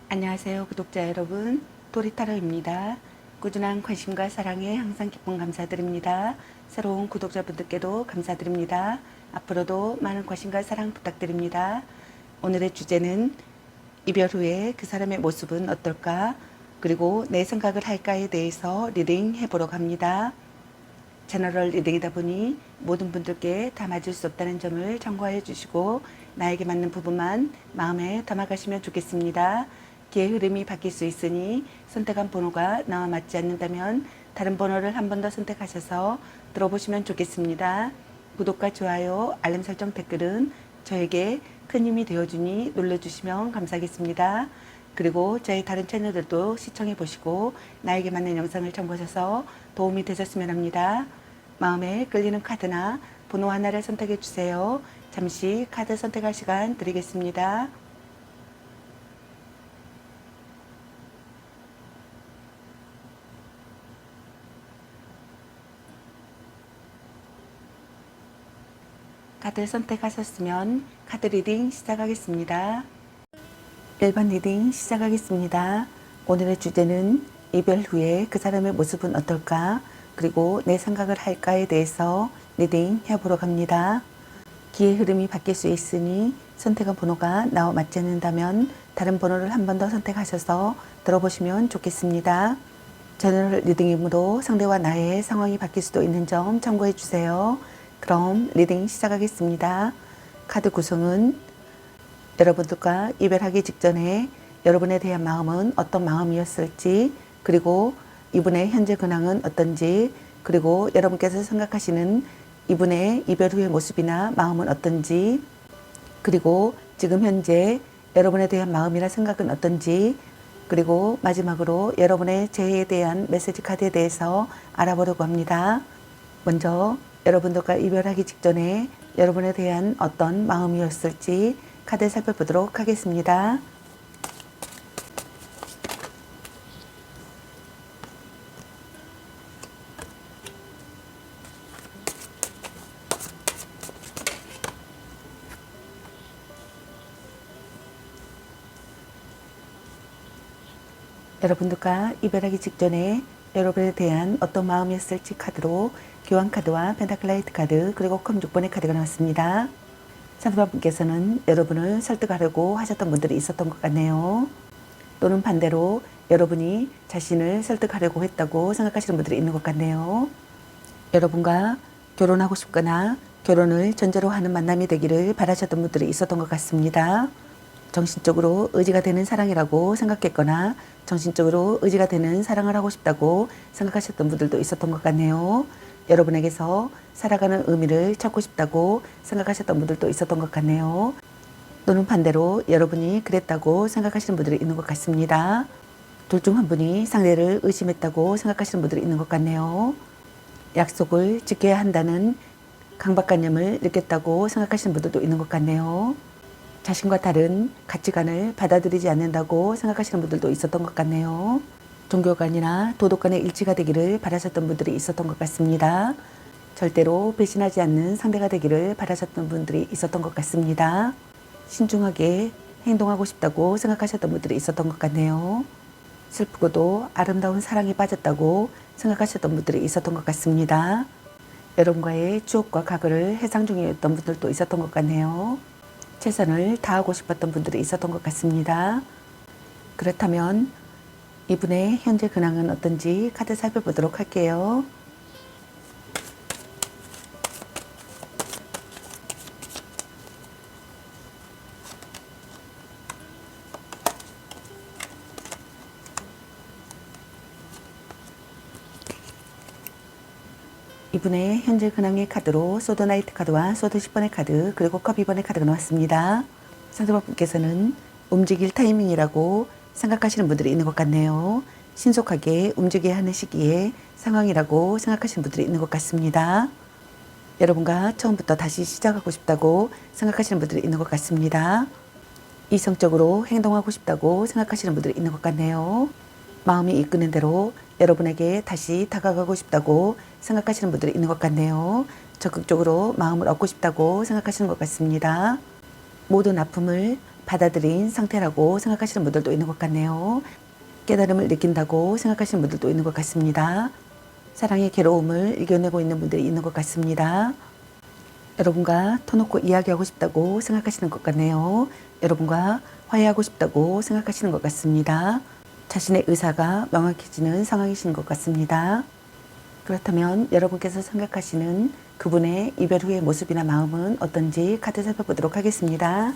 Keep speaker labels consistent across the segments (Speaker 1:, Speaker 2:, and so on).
Speaker 1: 안녕하세요 구독자 여러분, 도리타로입니다. 꾸준한 관심과 사랑에 항상 기쁨 감사드립니다. 새로운 구독자분들께도 감사드립니다. 앞으로도 많은 관심과 사랑 부탁드립니다. 오늘의 주제는 이별 후에 그 사람의 모습은 어떨까, 그리고 내 생각을 할까에 대해서 리딩 해보러 갑니다. 제너럴 리딩이다 보니 모든 분들께 다 맞을 수 없다는 점을 참고해 주시고 나에게 맞는 부분만 마음에 담아가시면 좋겠습니다. 기의 흐름이 바뀔 수 있으니 선택한 번호가 나와 맞지 않는다면 다른 번호를 한 번 더 선택하셔서 들어보시면 좋겠습니다. 구독과 좋아요, 알림 설정, 댓글은 저에게 큰 힘이 되어주니 눌러주시면 감사하겠습니다. 그리고 저희 다른 채널들도 시청해 보시고 나에게 맞는 영상을 참고하셔서 도움이 되셨으면 합니다. 마음에 끌리는 카드나 번호 하나를 선택해 주세요. 잠시 카드 선택할 시간 드리겠습니다. 카드 선택하셨으면 카드 리딩 시작하겠습니다. 1번 리딩 시작하겠습니다. 오늘의 주제는 이별 후에 그 사람의 모습은 어떨까, 그리고 내 생각을 할까에 대해서 리딩 해보러 갑니다. 기의 흐름이 바뀔 수 있으니 선택한 번호가 나와 맞지 않는다면 다른 번호를 한 번 더 선택하셔서 들어보시면 좋겠습니다. 제너럴 리딩이므로 상대와 나의 상황이 바뀔 수도 있는 점 참고해 주세요. 그럼 리딩 시작하겠습니다. 카드 구성은 여러분들과 이별하기 직전에 여러분에 대한 마음은 어떤 마음이었을지, 그리고 이분의 현재 근황은 어떤지, 그리고 여러분께서 생각하시는 이분의 이별 후의 모습이나 마음은 어떤지, 그리고 지금 현재 여러분에 대한 마음이나 생각은 어떤지, 그리고 마지막으로 여러분의 재회에 대한 메시지 카드에 대해서 알아보려고 합니다. 먼저 여러분들과 이별하기 직전에 여러분에 대한 어떤 마음이었을지 카드 살펴보도록 하겠습니다. 여러분들과 이별하기 직전에 여러분에 대한 어떤 마음이었을지 카드로 교환 카드와 펜타클 라이트 카드, 그리고 컵 6번의 카드가 나왔습니다. 상대방분께서는 여러분을 설득하려고 하셨던 분들이 있었던 것 같네요. 또는 반대로 여러분이 자신을 설득하려고 했다고 생각하시는 분들이 있는 것 같네요. 여러분과 결혼하고 싶거나 결혼을 전제로 하는 만남이 되기를 바라셨던 분들이 있었던 것 같습니다. 정신적으로 의지가 되는 사랑이라고 생각했거나 정신적으로 의지가 되는 사랑을 하고 싶다고 생각하셨던 분들도 있었던 것 같네요. 여러분에게서 살아가는 의미를 찾고 싶다고 생각하셨던 분들도 있었던 것 같네요. 또는 반대로 여러분이 그랬다고 생각하시는 분들이 있는 것 같습니다. 둘 중 한 분이 상대를 의심했다고 생각하시는 분들이 있는 것 같네요. 약속을 지켜야 한다는 강박관념을 느꼈다고 생각하시는 분들도 있는 것 같네요. 자신과 다른 가치관을 받아들이지 않는다고 생각하시는 분들도 있었던 것 같네요. 종교관이나 도덕관의 일치가 되기를 바라셨던 분들이 있었던 것 같습니다. 절대로 배신하지 않는 상대가 되기를 바라셨던 분들이 있었던 것 같습니다. 신중하게 행동하고 싶다고 생각하셨던 분들이 있었던 것 같네요. 슬프고도 아름다운 사랑에 빠졌다고 생각하셨던 분들이 있었던 것 같습니다. 여러분과의 추억과 과거를 해상 중이었던 분들도 있었던 것 같네요. 최선을 다하고 싶었던 분들이 있었던 것 같습니다. 그렇다면 이분의 현재 근황은 어떤지 카드 살펴보도록 할게요. 이분의 현재 근황의 카드로 소드 나이트 카드와 소드 10번의 카드, 그리고 컵 2번의 카드가 나왔습니다. 상대방분께서는 움직일 타이밍이라고 생각하시는 분들이 있는 것 같네요. 신속하게 움직여야 하는 시기에 상황이라고 생각하시는 분들이 있는 것 같습니다. 여러분과 처음부터 다시 시작하고 싶다고 생각하시는 분들이 있는 것 같습니다. 이성적으로 행동하고 싶다고 생각하시는 분들이 있는 것 같네요. 마음이 이끄는 대로 여러분에게 다시 다가가고 싶다고 생각하시는 분들이 있는 것 같네요. 적극적으로 마음을 얻고 싶다고 생각하시는 것 같습니다. 모든 아픔을 받아들인 상태라고 생각하시는 분들도 있는 것 같네요. 깨달음을 느낀다고 생각하시는 분들도 있는 것 같습니다. 사랑의 괴로움을 이겨내고 있는 분들이 있는 것 같습니다. 여러분과 터놓고 이야기하고 싶다고 생각하시는 것 같네요. 여러분과 화해하고 싶다고 생각하시는 것 같습니다. 자신의 의사가 명확해지는 상황이신 것 같습니다. 그렇다면 여러분께서 생각하시는 그분의 이별 후의 모습이나 마음은 어떤지 카드 살펴보도록 하겠습니다.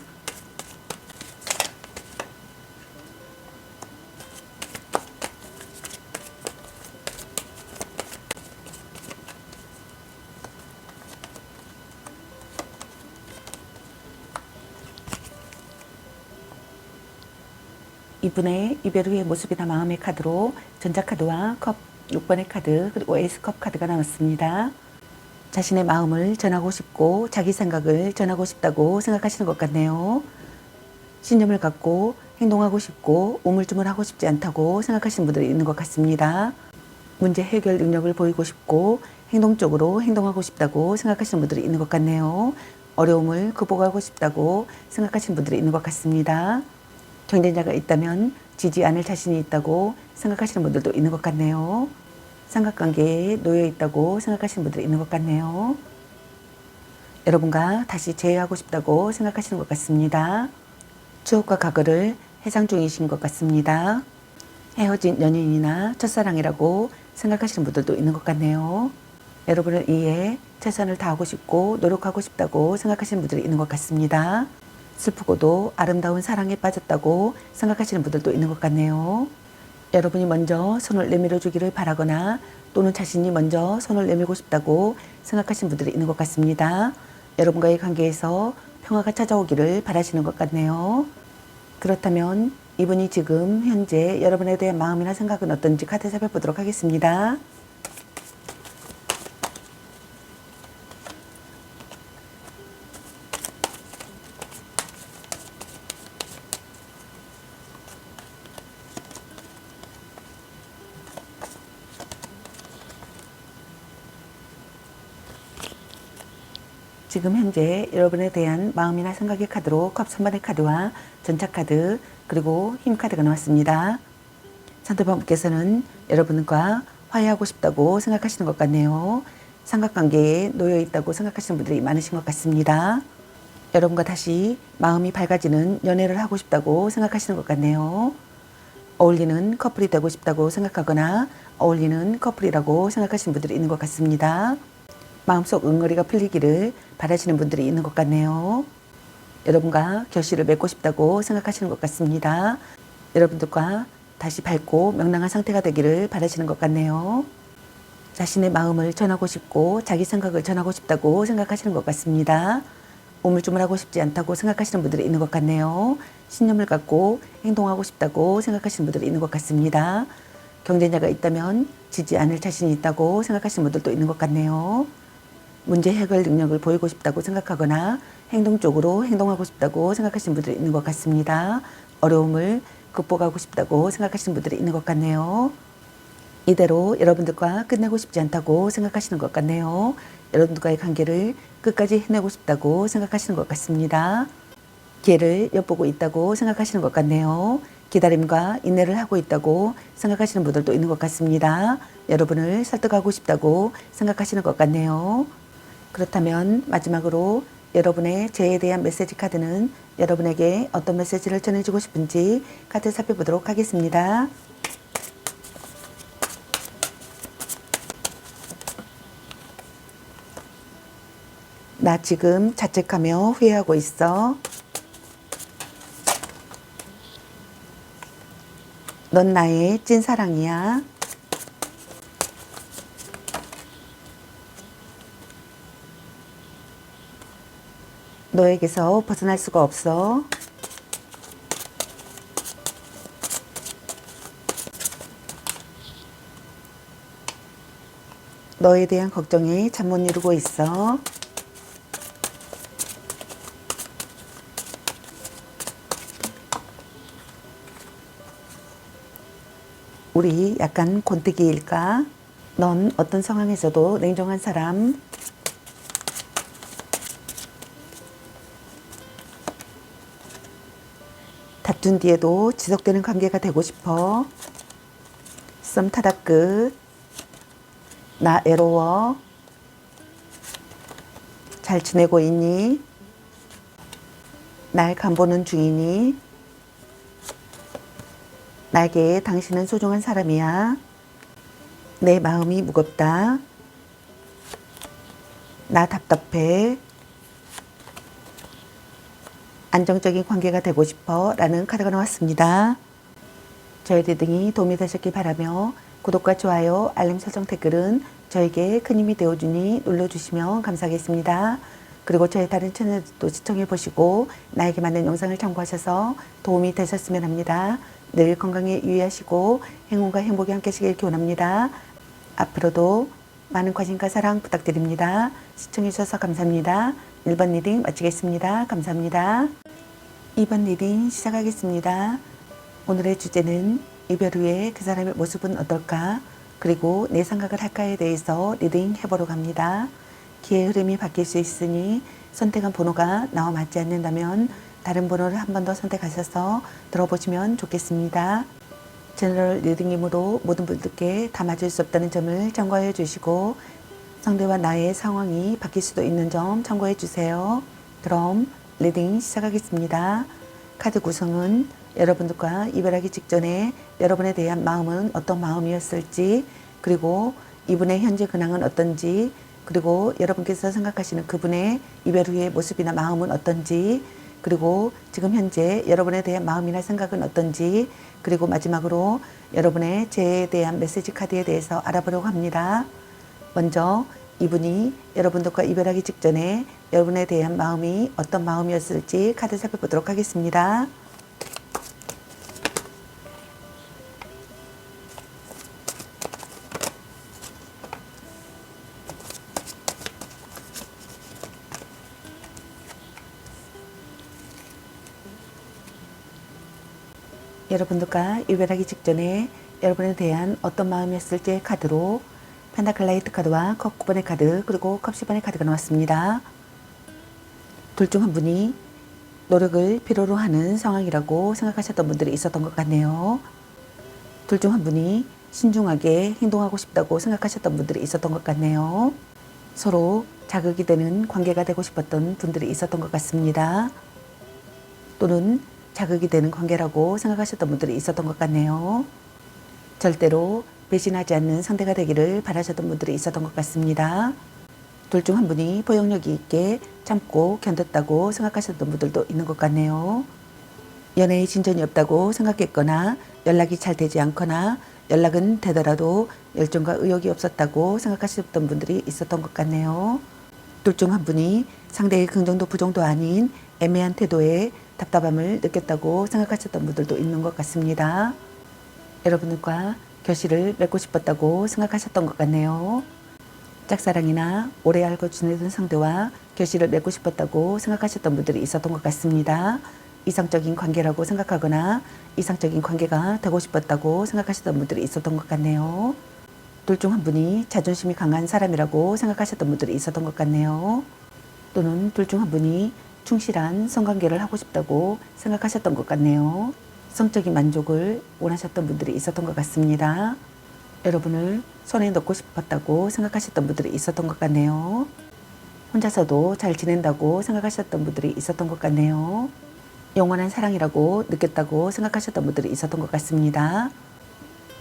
Speaker 1: 이분의 이별 후의 모습이나 마음의 카드로 전자카드와 컵 6번의 카드 그리고 에이스컵 카드가 나왔습니다. 자신의 마음을 전하고 싶고 자기 생각을 전하고 싶다고 생각하시는 것 같네요. 신념을 갖고 행동하고 싶고 우물쭈물하고 싶지 않다고 생각하시는 분들이 있는 것 같습니다. 문제 해결 능력을 보이고 싶고 행동적으로 행동하고 싶다고 생각하시는 분들이 있는 것 같네요. 어려움을 극복하고 싶다고 생각하시는 분들이 있는 것 같습니다. 경쟁자가 있다면 지지 않을 자신이 있다고 생각하시는 분들도 있는 것 같네요. 삼각관계에 놓여 있다고 생각하시는 분들이 있는 것 같네요. 여러분과 다시 재회하고 싶다고 생각하시는 것 같습니다. 추억과 과거를 회상 중이신 것 같습니다. 헤어진 연인이나 첫사랑이라고 생각하시는 분들도 있는 것 같네요. 여러분을 위해 최선을 다하고 싶고 노력하고 싶다고 생각하시는 분들이 있는 것 같습니다. 슬프고도 아름다운 사랑에 빠졌다고 생각하시는 분들도 있는 것 같네요. 여러분이 먼저 손을 내밀어 주기를 바라거나 또는 자신이 먼저 손을 내밀고 싶다고 생각하시는 분들이 있는 것 같습니다. 여러분과의 관계에서 평화가 찾아오기를 바라시는 것 같네요. 그렇다면 이분이 지금 현재 여러분에 대한 마음이나 생각은 어떤지 카드 살펴보도록 하겠습니다. 지금 현재 여러분에 대한 마음이나 생각의 카드로 컵 3번의 카드와 전차카드 그리고 힘카드가 나왔습니다. 상대방께서는 여러분과 화해하고 싶다고 생각하시는 것 같네요. 삼각관계에 놓여 있다고 생각하시는 분들이 많으신 것 같습니다. 여러분과 다시 마음이 밝아지는 연애를 하고 싶다고 생각하시는 것 같네요. 어울리는 커플이 되고 싶다고 생각하거나 어울리는 커플이라고 생각하시는 분들이 있는 것 같습니다. 마음속 응어리가 풀리기를 바라시는 분들이 있는 것 같네요. 여러분과 결실을 맺고 싶다고 생각하시는 것 같습니다. 여러분들과 다시 밝고 명랑한 상태가 되기를 바라시는 것 같네요. 자신의 마음을 전하고 싶고 자기 생각을 전하고 싶다고 생각하시는 것 같습니다. 우물쭈물하고 싶지 않다고 생각하시는 분들이 있는 것 같네요. 신념을 갖고 행동하고 싶다고 생각하시는 분들이 있는 것 같습니다. 경쟁자가 있다면 지지 않을 자신이 있다고 생각하시는 분들도 있는 것 같네요. 문제 해결 능력을 보이고 싶다고 생각하거나 행동적으로 행동하고 싶다고 생각하시는 분들이 있는 것 같습니다. 어려움을 극복하고 싶다고 생각하시는 분들이 있는 것 같네요. 이대로 여러분들과 끝내고 싶지 않다고 생각하시는 것 같네요. 여러분들과의 관계를 끝까지 해내고 싶다고 생각하시는 것 같습니다. 기회를 엿보고 있다고 생각하시는 것 같네요. 기다림과 인내를 하고 있다고 생각하시는 분들도 있는 것 같습니다. 여러분을 설득하고 싶다고 생각하시는 것 같네요. 그렇다면 마지막으로 여러분의 재해에 대한 메시지 카드는 여러분에게 어떤 메시지를 전해주고 싶은지 카드 살펴보도록 하겠습니다. 나 지금 자책하며 후회하고 있어. 넌 나의 찐사랑이야. 너에게서 벗어날 수가 없어. 너에 대한 걱정이 잠 못 이루고 있어. 우리 약간 곤뜨기일까? 넌 어떤 상황에서도 냉정한 사람. 둔 뒤에도 지속되는 관계가 되고 싶어. 썸 타다 끝. 나 외로워. 잘 지내고 있니? 날 간보는 중이니? 나에게 당신은 소중한 사람이야. 내 마음이 무겁다. 나 답답해. 안정적인 관계가 되고 싶어 라는 카드가 나왔습니다. 저희 리딩이 도움이 되셨길 바라며 구독과 좋아요, 알림 설정 댓글은 저에게 큰 힘이 되어주니 눌러주시면 감사하겠습니다. 그리고 저희 다른 채널도 시청해 보시고 나에게 맞는 영상을 참고하셔서 도움이 되셨으면 합니다. 늘 건강에 유의하시고 행운과 행복이 함께 하시길 기원합니다. 앞으로도 많은 관심과 사랑 부탁드립니다. 시청해 주셔서 감사합니다. 1번 리딩 마치겠습니다. 감사합니다. 2번 리딩 시작하겠습니다. 오늘의 주제는 이별 후에 그 사람의 모습은 어떨까? 그리고 내 생각을 할까에 대해서 리딩 해보러 갑니다. 기의 흐름이 바뀔 수 있으니 선택한 번호가 나와 맞지 않는다면 다른 번호를 한 번 더 선택하셔서 들어보시면 좋겠습니다. 제너럴 리딩이므로 모든 분들께 다 맞을 수 없다는 점을 참고해 주시고 상대와 나의 상황이 바뀔 수도 있는 점 참고해 주세요. 그럼 리딩 시작하겠습니다. 카드 구성은 여러분들과 이별하기 직전에 여러분에 대한 마음은 어떤 마음이었을지, 그리고 이분의 현재 근황은 어떤지, 그리고 여러분께서 생각하시는 그분의 이별 후의 모습이나 마음은 어떤지, 그리고 지금 현재 여러분에 대한 마음이나 생각은 어떤지, 그리고 마지막으로 여러분의 재에 대한 메시지 카드에 대해서 알아보려고 합니다. 먼저 이분이 여러분들과 이별하기 직전에 여러분에 대한 마음이 어떤 마음이었을지 카드 살펴보도록 하겠습니다. 여러분들과 이별하기 직전에 여러분에 대한 어떤 마음이었을지 카드로 펜타클라이트 카드와 컵 9번의 카드, 그리고 컵 10번의 카드가 나왔습니다. 둘 중 한 분이 노력을 필요로 하는 상황이라고 생각하셨던 분들이 있었던 것 같네요. 둘 중 한 분이 신중하게 행동하고 싶다고 생각하셨던 분들이 있었던 것 같네요. 서로 자극이 되는 관계가 되고 싶었던 분들이 있었던 것 같습니다. 또는 자극이 되는 관계라고 생각하셨던 분들이 있었던 것 같네요. 절대로 배신하지 않는 상대가 되기를 바라셨던 분들이 있었던 것 같습니다. 둘 중 한 분이 포용력이 있게 참고 견뎠다고 생각하셨던 분들도 있는 것 같네요. 연애에 진전이 없다고 생각했거나 연락이 잘 되지 않거나 연락은 되더라도 열정과 의욕이 없었다고 생각하셨던 분들이 있었던 것 같네요. 둘 중 한 분이 상대의 긍정도 부정도 아닌 애매한 태도에 답답함을 느꼈다고 생각하셨던 분들도 있는 것 같습니다. 여러분들과 결실을 맺고 싶었다고 생각하셨던 것 같네요. 짝사랑이나 오래 알고 지내던 상대와 결실을 맺고 싶었다고 생각하셨던 분들이 있었던 것 같습니다. 이상적인 관계라고 생각하거나 이상적인 관계가 되고 싶었다고 생각하셨던 분들이 있었던 것 같네요. 둘 중 한 분이 자존심이 강한 사람이라고 생각하셨던 분들이 있었던 것 같네요. 또는 둘 중 한 분이 충실한 성관계를 하고 싶다고 생각하셨던 것 같네요. 성적인 만족을 원하셨던 분들이 있었던 것 같습니다. 여러분을 손에 넣고 싶었다고 생각하셨던 분들이 있었던 것 같네요. 혼자서도 잘 지낸다고 생각하셨던 분들이 있었던 것 같네요. 영원한 사랑이라고 느꼈다고 생각하셨던 분들이 있었던 것 같습니다.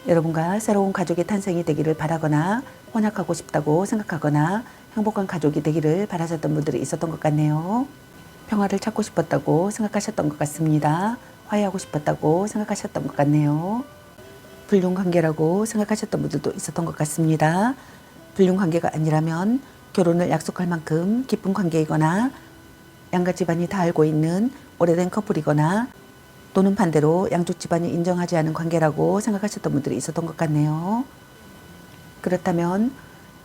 Speaker 1: 여러분과 새로운 가족의 탄생이 되기를 바라거나 혼약하고 싶다고 생각하거나 행복한 가족이 되기를 바라셨던 분들이 있었던 것 같네요. 평화를 찾고 싶었다고 생각하셨던 것 같습니다. 화해하고 싶었다고 생각하셨던 것 같네요. 불륜관계라고 생각하셨던 분들도 있었던 것 같습니다. 불륜관계가 아니라면 결혼을 약속할 만큼 깊은 관계이거나 양가 집안이 다 알고 있는 오래된 커플이거나 또는 반대로 양쪽 집안이 인정하지 않은 관계라고 생각하셨던 분들이 있었던 것 같네요. 그렇다면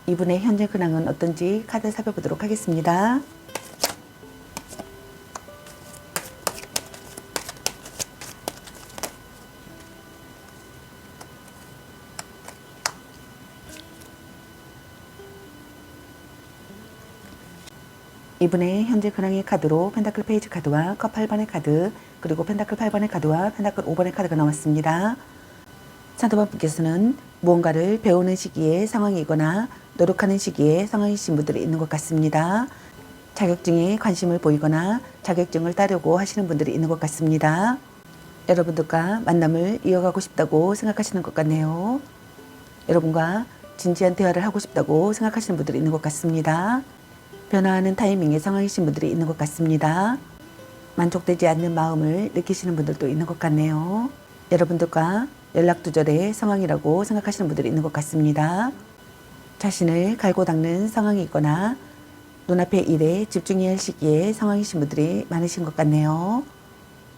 Speaker 1: 이분의 현재 근황은 어떤지 카드 살펴보도록 하겠습니다. 이분의 현재 근황의 카드로 펜타클 페이지 카드와 컵 8번의 카드, 그리고 펜타클 8번의 카드와 펜타클 5번의 카드가 나왔습니다. 상대방 분께서는 무언가를 배우는 시기에 상황이거나 노력하는 시기에 상황이신 분들이 있는 것 같습니다. 자격증에 관심을 보이거나 자격증을 따려고 하시는 분들이 있는 것 같습니다. 여러분들과 만남을 이어가고 싶다고 생각하시는 것 같네요. 여러분과 진지한 대화를 하고 싶다고 생각하시는 분들이 있는 것 같습니다. 변화하는 타이밍의 상황이신 분들이 있는 것 같습니다. 만족되지 않는 마음을 느끼시는 분들도 있는 것 같네요. 여러분들과 연락두절의 상황이라고 생각하시는 분들이 있는 것 같습니다. 자신을 갈고 닦는 상황이거나 눈앞의 일에 집중해야 할 시기에 상황이신 분들이 많으신 것 같네요.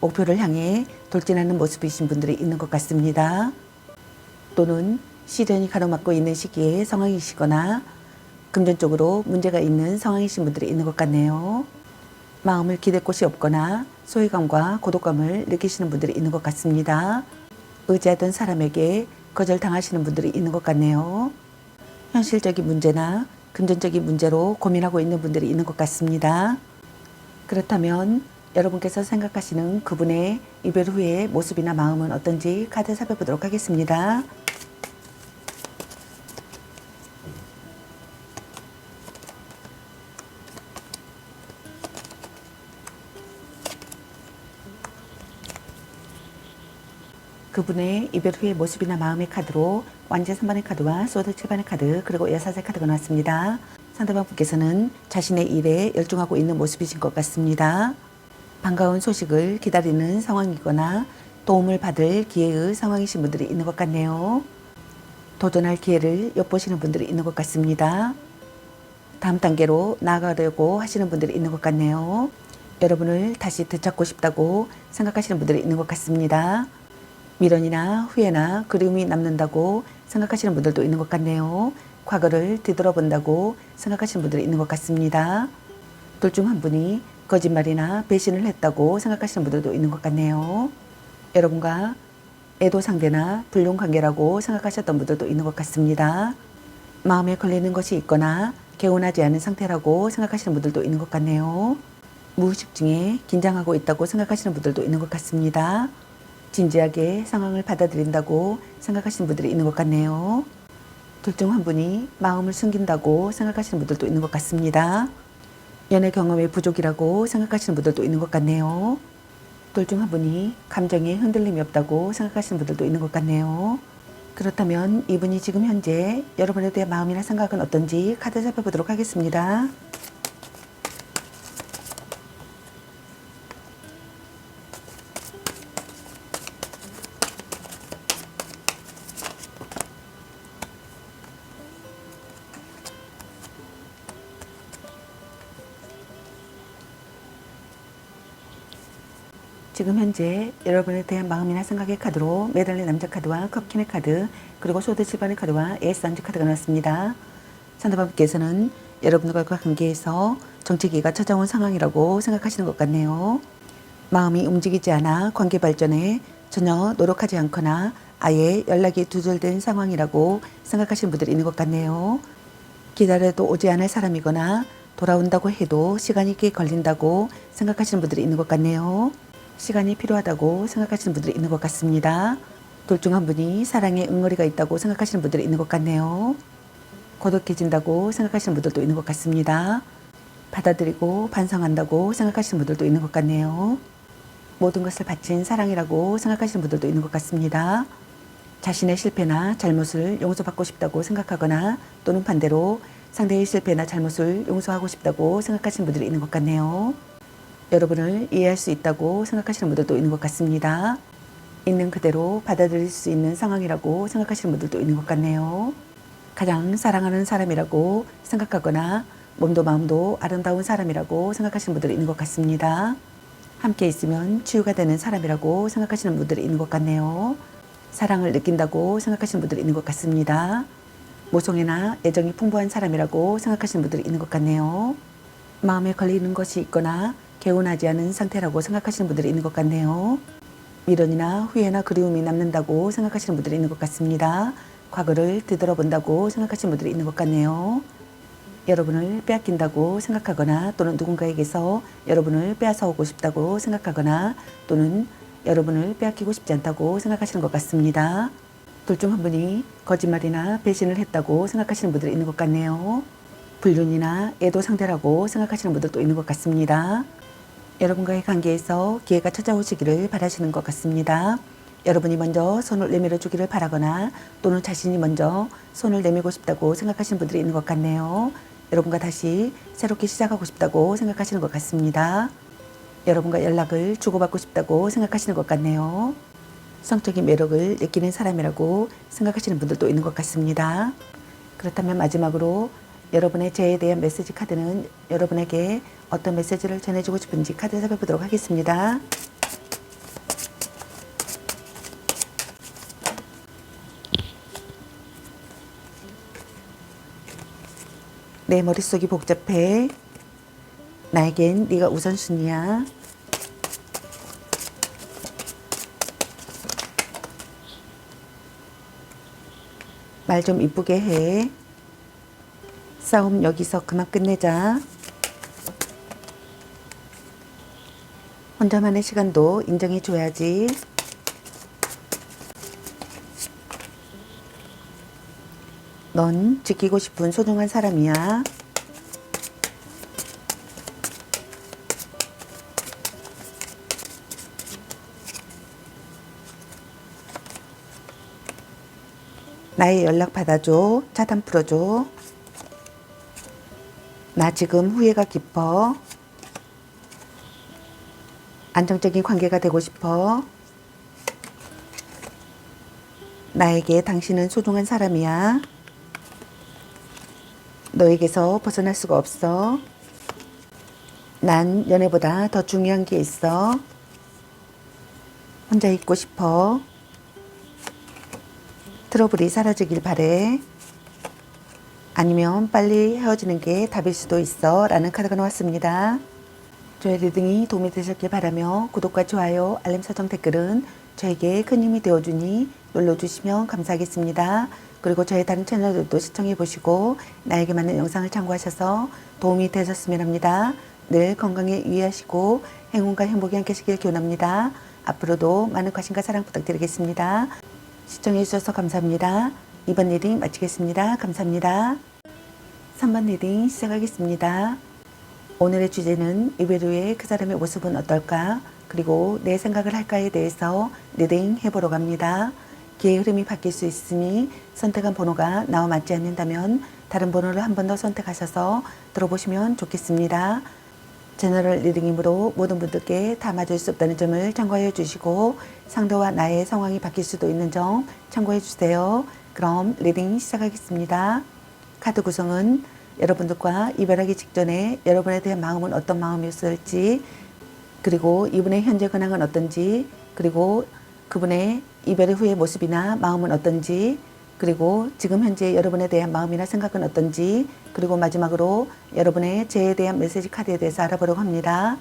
Speaker 1: 목표를 향해 돌진하는 모습이신 분들이 있는 것 같습니다. 또는 시련이 가로막고 있는 시기에 상황이시거나 금전적으로 문제가 있는 상황이신 분들이 있는 것 같네요. 마음을 기댈 곳이 없거나 소외감과 고독감을 느끼시는 분들이 있는 것 같습니다. 의지하던 사람에게 거절당하시는 분들이 있는 것 같네요. 현실적인 문제나 금전적인 문제로 고민하고 있는 분들이 있는 것 같습니다. 그렇다면 여러분께서 생각하시는 그분의 이별 후의 모습이나 마음은 어떤지 카드 살펴보도록 하겠습니다. 그분의 이별 후의 모습이나 마음의 카드로 왕자 3번의 카드와 소드 7번의 카드 그리고 여사제 카드가 나왔습니다. 상대방 분께서는 자신의 일에 열중하고 있는 모습이신 것 같습니다. 반가운 소식을 기다리는 상황이거나 도움을 받을 기회의 상황이신 분들이 있는 것 같네요. 도전할 기회를 엿보시는 분들이 있는 것 같습니다. 다음 단계로 나아가려고 하시는 분들이 있는 것 같네요. 여러분을 다시 되찾고 싶다고 생각하시는 분들이 있는 것 같습니다. 미련이나 후회나 그리움이 남는다고 생각하시는 분들도 있는 것 같네요. 과거를 뒤돌아본다고 생각하시는 분들이 있는 것 같습니다. 둘 중 한 분이 거짓말이나 배신을 했다고 생각하시는 분들도 있는 것 같네요. 여러분과 애도 상대나 불륜 관계라고 생각하셨던 분들도 있는 것 같습니다. 마음에 걸리는 것이 있거나 개운하지 않은 상태라고 생각하시는 분들도 있는 것 같네요. 무의식 중에 긴장하고 있다고 생각하시는 분들도 있는 것 같습니다. 진지하게 상황을 받아들인다고 생각하시는 분들이 있는 것 같네요. 둘 중 한 분이 마음을 숨긴다고 생각하시는 분들도 있는 것 같습니다. 연애 경험의 부족이라고 생각하시는 분들도 있는 것 같네요. 둘 중 한 분이 감정에 흔들림이 없다고 생각하시는 분들도 있는 것 같네요. 그렇다면 이분이 지금 현재 여러분에 대한 마음이나 생각은 어떤지 카드 살펴보도록 하겠습니다. 지금 현재 여러분에 대한 마음이나 생각의 카드로 메달리 남자 카드와 컵킨의 카드 그리고 소드 7번의 카드와 에이스 안주 카드가 나왔습니다. 상대방께서는 여러분과 관계에서 정체기가 찾아온 상황이라고 생각하시는 것 같네요. 마음이 움직이지 않아 관계 발전에 전혀 노력하지 않거나 아예 연락이 두절된 상황이라고 생각하시는 분들이 있는 것 같네요. 기다려도 오지 않을 사람이거나 돌아온다고 해도 시간이 꽤 걸린다고 생각하시는 분들이 있는 것 같네요. 시간이 필요하다고 생각하시는 분들이 있는 것 같습니다. 둘 중 한 분이 사랑에 응어리가 있다고 생각하시는 분들이 있는 것 같네요. 고독해진다고 생각하시는 분들도 있는 것 같습니다. 받아들이고 반성한다고 생각하시는 분들도 있는 것 같네요. 모든 것을 바친 사랑이라고 생각하시는 분들도 있는 것 같습니다. 자신의 실패나 잘못을 용서받고 싶다고 생각하거나 또는 반대로 상대의 실패나 잘못을 용서하고 싶다고 생각하시는 분들이 있는 것 같네요. 여러분을 이해할 수 있다고 생각하시는 분들도 있는 것 같습니다. 있는 그대로 받아들일 수 있는 상황이라고 생각하시는 분들도 있는 것 같네요. 가장 사랑하는 사람이라고 생각하거나 몸도 마음도 아름다운 사람이라고 생각하시는 분들이 있는 것 같습니다. 함께 있으면 치유가 되는 사람이라고 생각하시는 분들이 있는 것 같네요. 사랑을 느낀다고 생각하시는 분들이 있는 것 같습니다. 모성애나 애정이 풍부한 사람이라고 생각하시는 분들이 있는 것 같네요. 마음에 걸리는 것이 있거나 개운하지 않은 상태라고 생각하시는 분들이 있는 것 같네요. 미련이나 후회나 그리움이 남는다고 생각하시는 분들이 있는 것 같습니다. 과거를 뒤돌아본다고 생각하시는 분들이 있는 것 같네요. 여러분을 빼앗긴다고 생각하거나 또는 누군가에게서 여러분을 빼앗아오고 싶다고 생각하거나 또는 여러분을 빼앗기고 싶지 않다고 생각하시는 것 같습니다. 둘 중 한 분이 거짓말이나 배신을 했다고 생각하시는 분들이 있는 것 같네요. 불륜이나 애도 상대라고 생각하시는 분들도 있는 것 같습니다. 여러분과의 관계에서 기회가 찾아오시기를 바라시는 것 같습니다. 여러분이 먼저 손을 내밀어 주기를 바라거나 또는 자신이 먼저 손을 내밀고 싶다고 생각하시는 분들이 있는 것 같네요. 여러분과 다시 새롭게 시작하고 싶다고 생각하시는 것 같습니다. 여러분과 연락을 주고받고 싶다고 생각하시는 것 같네요. 성적인 매력을 느끼는 사람이라고 생각하시는 분들도 있는 것 같습니다. 그렇다면 마지막으로 여러분의 재에 대한 메시지 카드는 여러분에게 어떤 메시지를 전해주고 싶은지 카드 살펴보도록 하겠습니다. 내 머릿속이 복잡해. 나에겐 네가 우선순위야. 말 좀 이쁘게 해. 싸움 여기서 그만 끝내자. 혼자만의 시간도 인정해 줘야지. 넌 지키고 싶은 소중한 사람이야. 나의 연락 받아줘. 차단 풀어줘. 나 지금 후회가 깊어. 안정적인 관계가 되고 싶어. 나에게 당신은 소중한 사람이야. 너에게서 벗어날 수가 없어. 난 연애보다 더 중요한 게 있어. 혼자 있고 싶어. 트러블이 사라지길 바래. 아니면 빨리 헤어지는 게 답일 수도 있어 라는 카드가 나왔습니다. 저의 리딩이 도움이 되셨길 바라며 구독과 좋아요, 알림 설정, 댓글은 저에게 큰 힘이 되어주니 눌러주시면 감사하겠습니다. 그리고 저의 다른 채널들도 시청해 보시고 나에게 맞는 영상을 참고하셔서 도움이 되셨으면 합니다. 늘 건강에 유의하시고 행운과 행복이 함께 하시길 기원합니다. 앞으로도 많은 관심과 사랑 부탁드리겠습니다. 시청해 주셔서 감사합니다. 2번 리딩 마치겠습니다. 감사합니다. 3번 리딩 시작하겠습니다. 오늘의 주제는 이별 후에 그 사람의 모습은 어떨까? 그리고 내 생각을 할까에 대해서 리딩 해보러 갑니다. 기회의 흐름이 바뀔 수 있으니 선택한 번호가 나와 맞지 않는다면 다른 번호를 한 번 더 선택하셔서 들어보시면 좋겠습니다. 제너럴 리딩이므로 모든 분들께 다 맞을 수 없다는 점을 참고해 주시고 상대와 나의 상황이 바뀔 수도 있는 점 참고해 주세요. 그럼 리딩 시작하겠습니다. 카드 구성은 여러분들과 이별하기 직전에 여러분에 대한 마음은 어떤 마음이었을지, 그리고 이분의 현재 근황은 어떤지, 그리고 그분의 이별 후의 모습이나 마음은 어떤지, 그리고 지금 현재 여러분에 대한 마음이나 생각은 어떤지, 그리고 마지막으로 여러분의 재에 대한 메시지 카드에 대해서 알아보려고 합니다.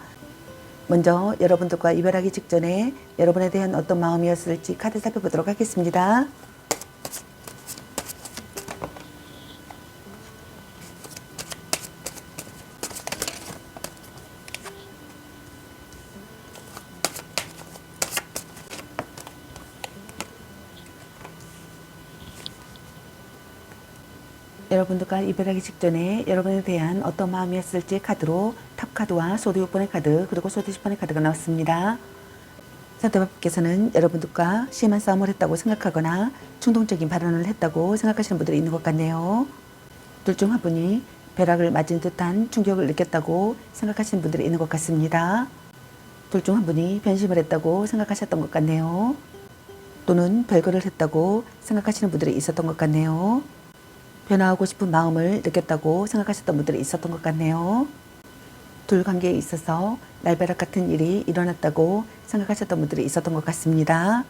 Speaker 1: 먼저 여러분들과 이별하기 직전에 여러분에 대한 어떤 마음이었을지 카드 살펴보도록 하겠습니다. 여러분들과 이별하기 직전에 여러분에 대한 어떤 마음이었을지 카드로 탑카드와 소드 6번의 카드 그리고 소드 10번의 카드가 나왔습니다. 상대방께서는 여러분들과 심한 싸움을 했다고 생각하거나 충동적인 발언을 했다고 생각하시는 분들이 있는 것 같네요. 둘 중 한 분이 벼락을 맞은 듯한 충격을 느꼈다고 생각하시는 분들이 있는 것 같습니다. 둘 중 한 분이 변심을 했다고 생각하셨던 것 같네요. 또는 별거를 했다고 생각하시는 분들이 있었던 것 같네요. 변화하고 싶은 마음을 느꼈다고 생각하셨던 분들이 있었던 것 같네요. 둘 관계에 있어서 날벼락 같은 일이 일어났다고 생각하셨던 분들이 있었던 것 같습니다.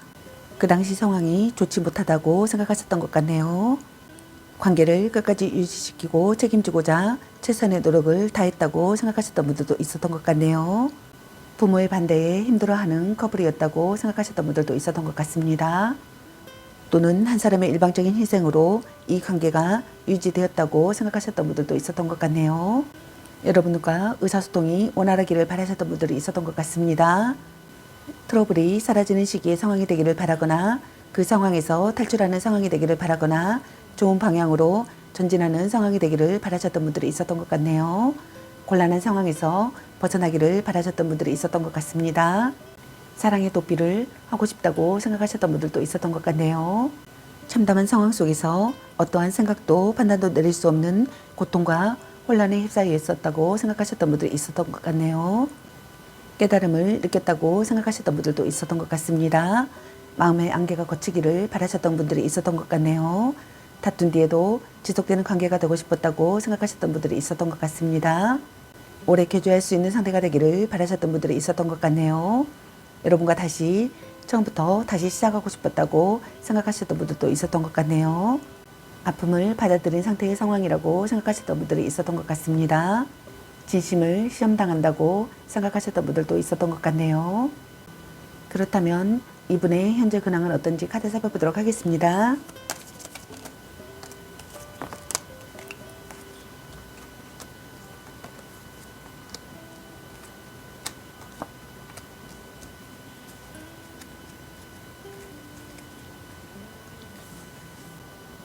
Speaker 1: 그 당시 상황이 좋지 못하다고 생각하셨던 것 같네요. 관계를 끝까지 유지시키고 책임지고자 최선의 노력을 다했다고 생각하셨던 분들도 있었던 것 같네요. 부모의 반대에 힘들어하는 커플이었다고 생각하셨던 분들도 있었던 것 같습니다. 또는 한 사람의 일방적인 희생으로 이 관계가 유지되었다고 생각하셨던 분들도 있었던 것 같네요. 여러분과 의사소통이 원활하기를 바라셨던 분들이 있었던 것 같습니다. 트러블이 사라지는 시기의 상황이 되기를 바라거나 그 상황에서 탈출하는 상황이 되기를 바라거나 좋은 방향으로 전진하는 상황이 되기를 바라셨던 분들이 있었던 것 같네요. 곤란한 상황에서 벗어나기를 바라셨던 분들이 있었던 것 같습니다. 사랑의 도피를 하고 싶다고 생각하셨던 분들도 있었던 것 같네요. 참담한 상황 속에서 어떠한 생각도 판단도 내릴 수 없는 고통과 혼란에 휩싸여 있었다고 생각하셨던 분들이 있었던 것 같네요. 깨달음을 느꼈다고 생각하셨던 분들도 있었던 것 같습니다. 마음의 안개가 거치기를 바라셨던 분들이 있었던 것 같네요. 다툰 뒤에도 지속되는 관계가 되고 싶었다고 생각하셨던 분들이 있었던 것 같습니다. 오래 교제할 수 있는 상대가 되기를 바라셨던 분들이 있었던 것 같네요. 여러분과 처음부터 다시 시작하고 싶었다고 생각하셨던 분들도 있었던 것 같네요. 아픔을 받아들인 상태의 상황이라고 생각하셨던 분들이 있었던 것 같습니다. 진심을 시험당한다고 생각하셨던 분들도 있었던 것 같네요. 그렇다면 이분의 현재 근황은 어떤지 카드 살펴보도록 하겠습니다.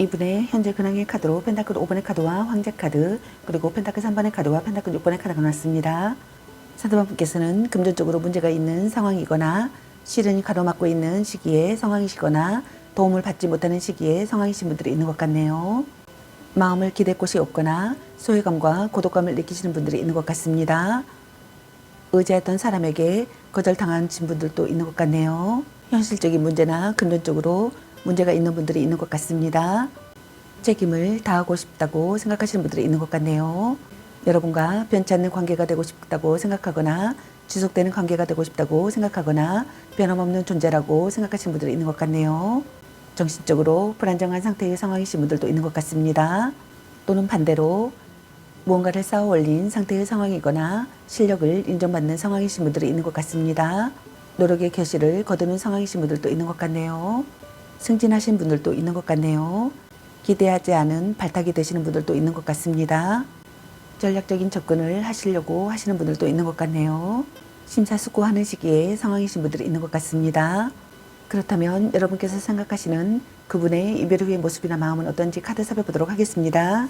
Speaker 1: 이분의 현재 근황의 카드로 펜타클 5번의 카드와 황제 카드, 그리고 펜타클 3번의 카드와 펜타클 6번의 카드가 나왔습니다. 상대방 분께서는 금전적으로 문제가 있는 상황이거나 시련이 가로막고 있는 시기에 상황이시거나 도움을 받지 못하는 시기에 상황이신 분들이 있는 것 같네요. 마음을 기댈 곳이 없거나 소외감과 고독감을 느끼시는 분들이 있는 것 같습니다. 의지했던 사람에게 거절당한 분들도 있는 것 같네요. 현실적인 문제나 금전적으로 문제가 있는 분들이 있는 것 같습니다. 책임을 다하고 싶다고 생각하시는 분들이 있는 것 같네요. 여러분과 변치 않는 관계가 되고 싶다고 생각하거나 지속되는 관계가 되고 싶다고 생각하거나 변함없는 존재라고 생각하시는 분들이 있는 것 같네요. 정신적으로 불안정한 상태의 상황이신 분들도 있는 것 같습니다. 또는 반대로 무언가를 쌓아 올린 상태의 상황이거나 실력을 인정받는 상황이신 분들이 있는 것 같습니다. 노력의 결실을 거두는 상황이신 분들도 있는 것 같네요. 승진하신 분들도 있는 것 같네요. 기대하지 않은 발탁이 되시는 분들도 있는 것 같습니다. 전략적인 접근을 하시려고 하시는 분들도 있는 것 같네요. 심사숙고하는 시기에 상황이신 분들이 있는 것 같습니다. 그렇다면 여러분께서 생각하시는 그분의 이별 후의 모습이나 마음은 어떤지 카드 살펴보도록 하겠습니다.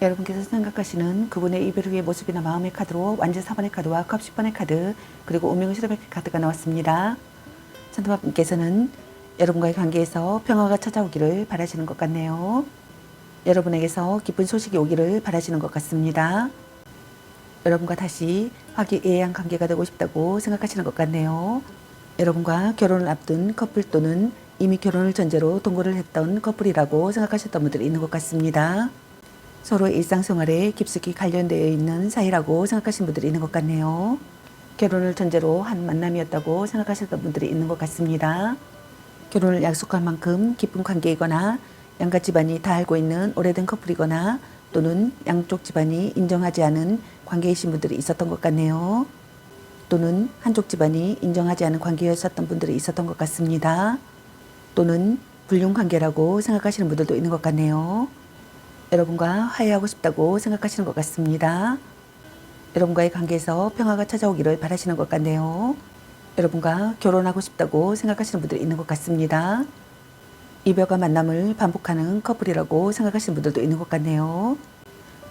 Speaker 1: 여러분께서 생각하시는 그분의 이별 후의 모습이나 마음의 카드로 완전 4번의 카드와 컵 10번의 카드, 그리고 운명의 실험의 카드가 나왔습니다. 상대방분께서는 여러분과의 관계에서 평화가 찾아오기를 바라시는 것 같네요. 여러분에게서 기쁜 소식이 오기를 바라시는 것 같습니다. 여러분과 다시 화기애애한 관계가 되고 싶다고 생각하시는 것 같네요. 여러분과 결혼을 앞둔 커플 또는 이미 결혼을 전제로 동거를 했던 커플이라고 생각하셨던 분들이 있는 것 같습니다. 서로의 일상생활에 깊숙이 관련되어 있는 사이라고 생각하시는 분들이 있는 것 같네요. 결혼을 전제로 한 만남이었다고 생각하셨던 분들이 있는 것 같습니다. 결혼을 약속할 만큼 깊은 관계이거나 양가 집안이 다 알고 있는 오래된 커플이거나 또는 양쪽 집안이 인정하지 않은 관계이신 분들이 있었던 것 같네요. 또는 한쪽 집안이 인정하지 않은 관계였었던 분들이 있었던 것 같습니다. 또는 불륜 관계라고 생각하시는 분들도 있는 것 같네요. 여러분과 화해하고 싶다고 생각하시는 것 같습니다. 여러분과의 관계에서 평화가 찾아오기를 바라시는 것 같네요. 여러분과 결혼하고 싶다고 생각하시는 분들이 있는 것 같습니다. 이별과 만남을 반복하는 커플이라고 생각하시는 분들도 있는 것 같네요.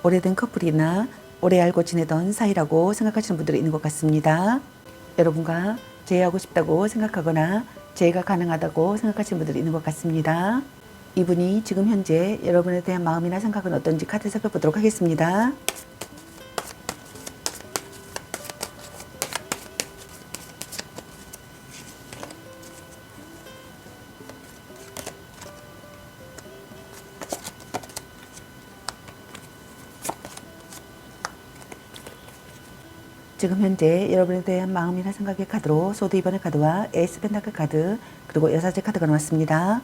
Speaker 1: 오래된 커플이나 오래 알고 지내던 사이라고 생각하시는 분들이 있는 것 같습니다. 여러분과 재회하고 싶다고 생각하거나 재회가 가능하다고 생각하시는 분들이 있는 것 같습니다. 이분이 지금 현재 여러분에 대한 마음이나 생각은 어떤지 카드 살펴보도록 하겠습니다. 지금 현재 여러분에 대한 마음이나 생각의 카드로 소드 2번의 카드와 에이스 펜타클 카드, 그리고 여사제 카드가 나왔습니다.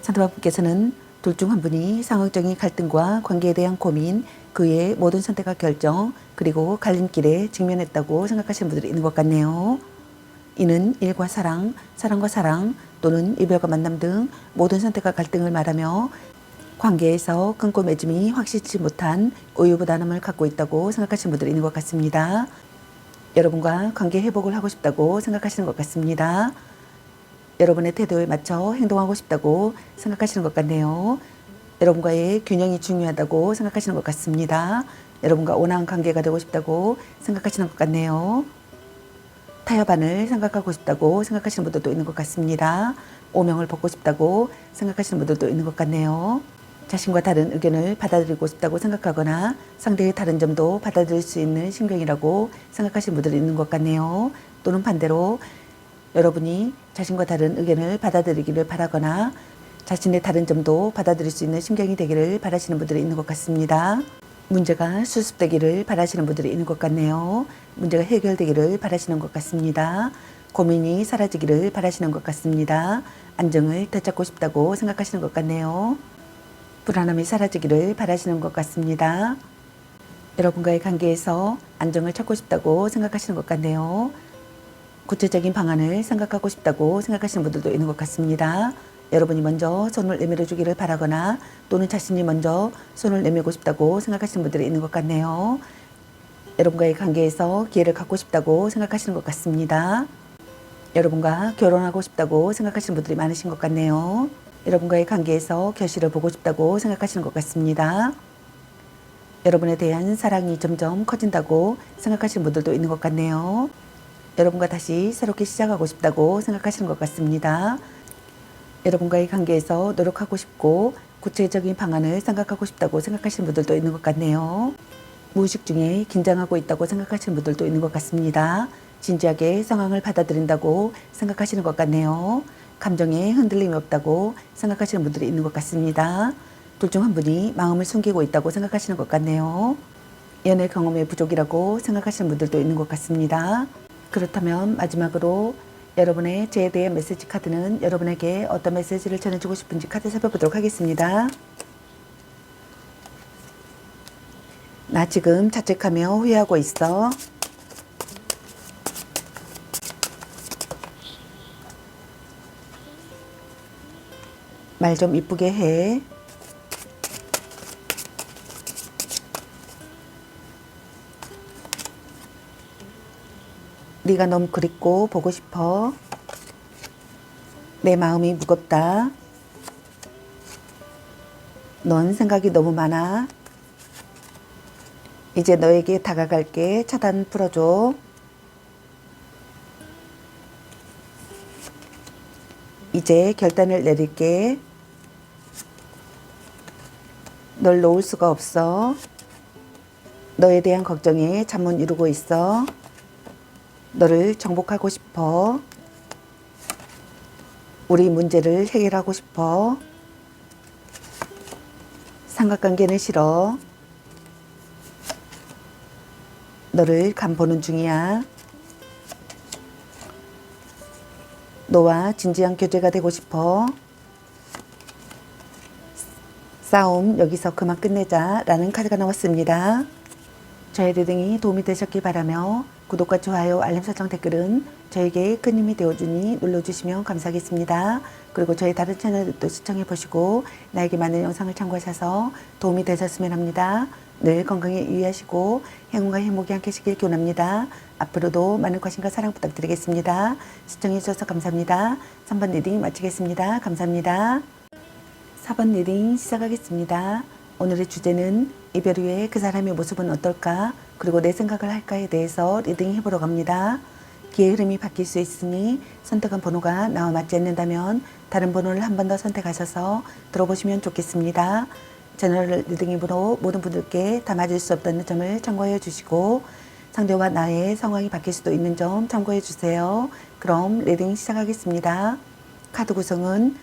Speaker 1: 상대방분께서는 둘 중 한 분이 상황적인 갈등과 관계에 대한 고민, 그 외의 모든 선택과 결정, 그리고 갈림길에 직면했다고 생각하시는 분들이 있는 것 같네요. 이는 일과 사랑, 사랑과 사랑 또는 이별과 만남 등 모든 선택과 갈등을 말하며 관계에서 끊고 맺음이 확실치 못한 우유부단함을 갖고 있다고 생각하시는 분들이 있는 것 같습니다. 여러분과 관계 회복을 하고 싶다고 생각하시는 것 같습니다. 여러분의 태도에 맞춰 행동하고 싶다고 생각하시는 것 같네요. 여러분과의 균형이 중요하다고 생각하시는 것 같습니다. 여러분과 온화한 관계가 되고 싶다고 생각하시는 것 같네요. 타협안을 생각하고 싶다고 생각하시는 분들도 있는 것 같습니다. 오명을 벗고 싶다고 생각하시는 분들도 있는 것 같네요. 자신과 다른 의견을 받아들이고 싶다고 생각하거나 상대의 다른 점도 받아들일 수 있는 신경이라고 생각하시는 분들이 있는 것 같네요. 또는 반대로 여러분이 자신과 다른 의견을 받아들이기를 바라거나 자신의 다른 점도 받아들일 수 있는 신경이 되기를 바라시는 분들이 있는 것 같습니다. 문제가 수습되기를 바라시는 분들이 있는 것 같네요. 문제가 해결되기를 바라시는 것 같습니다. 고민이 사라지기를 바라시는 것 같습니다. 안정을 되찾고 싶다고 생각하시는 것 같네요. 불안함이 사라지기를 바라시는 것 같습니다. 여러분과의 관계에서 안정을 찾고 싶다고 생각하시는 것 같네요. 구체적인 방안을 생각하고 싶다고 생각하시는 분들도 있는 것 같습니다. 여러분이 먼저 손을 내밀어 주기를 바라거나 또는 자신이 먼저 손을 내밀고 싶다고 생각하시는 분들이 있는 것 같네요. 여러분과의 관계에서 기회를 갖고 싶다고 생각하시는 것 같습니다. 여러분과 결혼하고 싶다고 생각하시는 분들이 많으신 것 같네요. 여러분과의 관계에서 결실을 보고 싶다고 생각하시는 것 같습니다. 여러분에 대한 사랑이 점점 커진다고 생각하시는 분들도 있는 것 같네요. 여러분과 다시 새롭게 시작하고 싶다고 생각하시는 것 같습니다. 여러분과의 관계에서 노력하고 싶고 구체적인 방안을 생각하고 싶다고 생각하시는 분들도 있는 것 같네요. 무의식 중에 긴장하고 있다고 생각하시는 분들도 있는 것 같습니다. 진지하게 상황을 받아들인다고 생각하시는 것 같네요. 감정에 흔들림이 없다고 생각하시는 분들이 있는 것 같습니다. 둘 중 한 분이 마음을 숨기고 있다고 생각하시는 것 같네요. 연애 경험의 부족이라고 생각하시는 분들도 있는 것 같습니다. 그렇다면 마지막으로 여러분의 제대의 메시지 카드는 여러분에게 어떤 메시지를 전해주고 싶은지 카드 살펴보도록 하겠습니다. 나 지금 자책하며 후회하고 있어. 말 좀 이쁘게 해. 네가 너무 그립고 보고 싶어. 내 마음이 무겁다. 넌 생각이 너무 많아. 이제 너에게 다가갈게. 차단 풀어줘. 이제 결단을 내릴게. 널 놓을 수가 없어. 너에 대한 걱정에 잠 못 이루고 있어. 너를 정복하고 싶어. 우리 문제를 해결하고 싶어. 삼각관계는 싫어. 너를 간보는 중이야. 너와 진지한 교제가 되고 싶어. 싸움 여기서 그만 끝내자 라는 카드가 나왔습니다. 저의 리딩이 도움이 되셨길 바라며 구독과 좋아요, 알림 설정, 댓글은 저에게 큰 힘이 되어주니 눌러주시면 감사하겠습니다. 그리고 저희 다른 채널도 시청해 보시고 나에게 맞는 영상을 참고하셔서 도움이 되셨으면 합니다. 늘 건강에 유의하시고 행운과 행복이 함께 하시길 기원합니다. 앞으로도 많은 관심과 사랑 부탁드리겠습니다. 시청해 주셔서 감사합니다. 3번 리딩 마치겠습니다. 감사합니다. 4번 리딩 시작하겠습니다. 오늘의 주제는 이별 후에 그 사람의 모습은 어떨까? 그리고 내 생각을 할까에 대해서 리딩 해보러 갑니다. 기의 흐름이 바뀔 수 있으니 선택한 번호가 나와 맞지 않는다면 다른 번호를 한 번 더 선택하셔서 들어보시면 좋겠습니다. 제너럴 리딩의 번호 모든 분들께 다 맞을 수 없다는 점을 참고해 주시고 상대와 나의 상황이 바뀔 수도 있는 점 참고해 주세요. 그럼 리딩 시작하겠습니다. 카드 구성은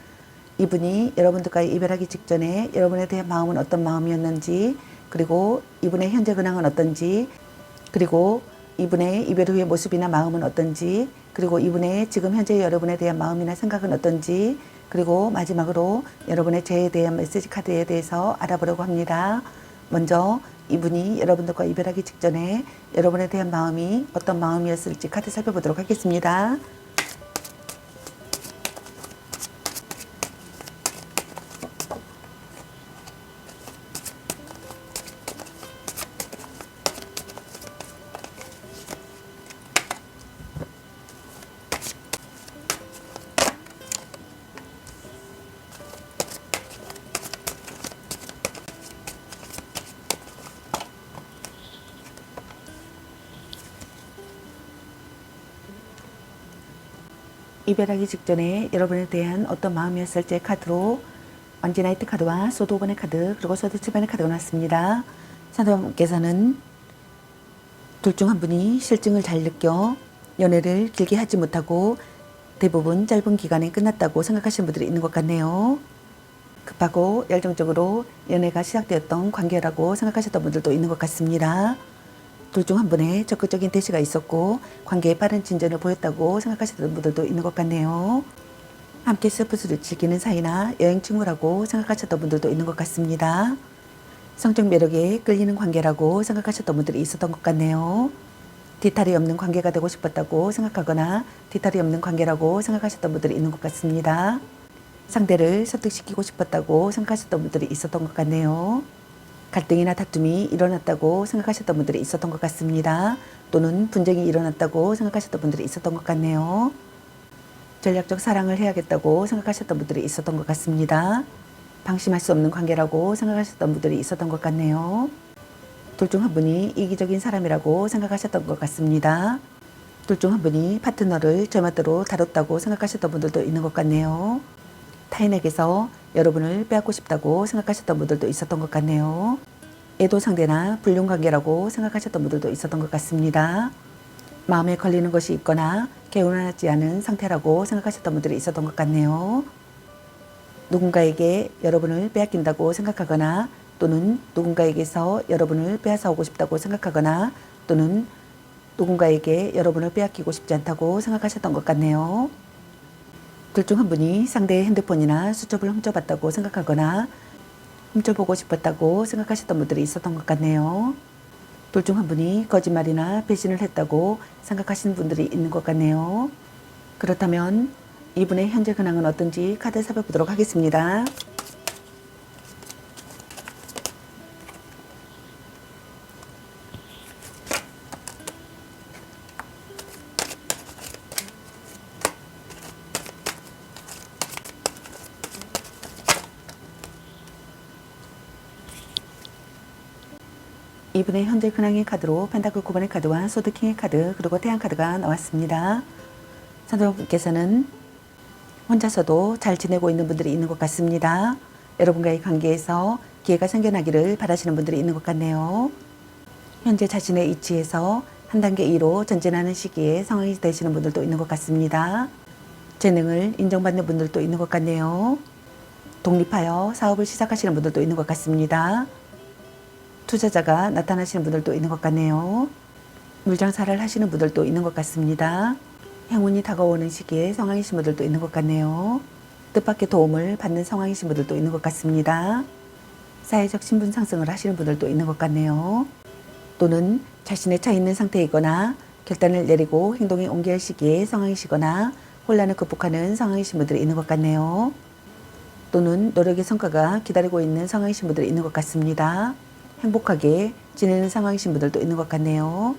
Speaker 1: 이분이 여러분들과 이별하기 직전에 여러분에 대한 마음은 어떤 마음이었는지, 그리고 이분의 현재 근황은 어떤지, 그리고 이분의 이별 후의 모습이나 마음은 어떤지, 그리고 이분의 지금 현재 여러분에 대한 마음이나 생각은 어떤지, 그리고 마지막으로 여러분의 재에 대한 메시지 카드에 대해서 알아보려고 합니다. 먼저 이분이 여러분들과 이별하기 직전에 여러분에 대한 마음이 어떤 마음이었을지 카드 살펴보도록 하겠습니다. 이별하기 직전에 여러분에 대한 어떤 마음이었을지 카드로 원지나이트 카드와 소드 5번의 카드 그리고 소드 7번의 카드가 나왔습니다. 상대방께서는 둘 중 한 분이 실증을 잘 느껴 연애를 길게 하지 못하고 대부분 짧은 기간에 끝났다고 생각하시는 분들이 있는 것 같네요. 급하고 열정적으로 연애가 시작되었던 관계라고 생각하셨던 분들도 있는 것 같습니다. 둘 중 한 분의 적극적인 대시가 있었고 관계에 빠른 진전을 보였다고 생각하셨던 분들도 있는 것 같네요. 함께 스포츠를 즐기는 사이나 여행 친구라고 생각하셨던 분들도 있는 것 같습니다. 성적 매력에 끌리는 관계라고 생각하셨던 분들이 있었던 것 같네요. 뒤탈이 없는 관계가 되고 싶었다고 생각하거나 뒤탈이 없는 관계라고 생각하셨던 분들이 있는 것 같습니다. 상대를 설득시키고 싶었다고 생각하셨던 분들이 있었던 것 같네요. 갈등이나 다툼이 일어났다고 생각하셨던 분들이 있었던 것 같습니다. 또는 분쟁이 일어났다고 생각하셨던 분들이 있었던 것 같네요. 전략적 사랑을 해야겠다고 생각하셨던 분들이 있었던 것 같습니다. 방심할 수 없는 관계라고 생각하셨던 분들이 있었던 것 같네요. 둘 중 한 분이 이기적인 사람이라고 생각하셨던 것 같습니다. 둘 중 한 분이 파트너를 제멋대로 다뤘다고 생각하셨던 분들도 있는 것 같네요. 타인에게서 여러분을 빼앗고 싶다고 생각하셨던 분들도 있었던 것 같네요. 애도 상대나 불륜 관계라고 생각하셨던 분들도 있었던 것 같습니다. 마음에 걸리는 것이 있거나 개운하지 않은 상태라고 생각하셨던 분들이 있었던 것 같네요. 누군가에게 여러분을 빼앗긴다고 생각하거나 또는 누군가에게서 여러분을 빼앗아 오고 싶다고 생각하거나 또는 누군가에게 여러분을 빼앗기고 싶지 않다고 생각하셨던 것 같네요. 둘 중 한 분이 상대의 핸드폰이나 수첩을 훔쳐봤다고 생각하거나 훔쳐보고 싶었다고 생각하셨던 분들이 있었던 것 같네요. 둘 중 한 분이 거짓말이나 배신을 했다고 생각하시는 분들이 있는 것 같네요. 그렇다면 이분의 현재 근황은 어떤지 카드 살펴보도록 하겠습니다. 이분의 현재 근황의 카드로 펜타클 9번의 카드와 소드 킹의 카드 그리고 태양 카드가 나왔습니다. 상대방분께서는 혼자서도 잘 지내고 있는 분들이 있는 것 같습니다. 여러분과의 관계에서 기회가 생겨나기를 바라시는 분들이 있는 것 같네요. 현재 자신의 위치에서 한 단계 위로 전진하는 시기에 상황이 되시는 분들도 있는 것 같습니다. 재능을 인정받는 분들도 있는 것 같네요. 독립하여 사업을 시작하시는 분들도 있는 것 같습니다. 투자자가 나타나시는 분들도 있는 것 같네요. 물장사를 하시는 분들도 있는 것 같습니다. 행운이 다가오는 시기에 상황이신 분들도 있는 것 같네요. 뜻밖의 도움을 받는 상황이신 분들도 있는 것 같습니다. 사회적 신분 상승을 하시는 분들도 있는 것 같네요. 또는 자신의 차 있는 상태이거나 결단을 내리고 행동에 옮겨야 할 시기에 상황이시거나 혼란을 극복하는 상황이신 분들이 있는 것 같네요. 또는 노력의 성과가 기다리고 있는 상황이신 분들이 있는 것 같습니다. 행복하게 지내는 상황이신 분들도 있는 것 같네요.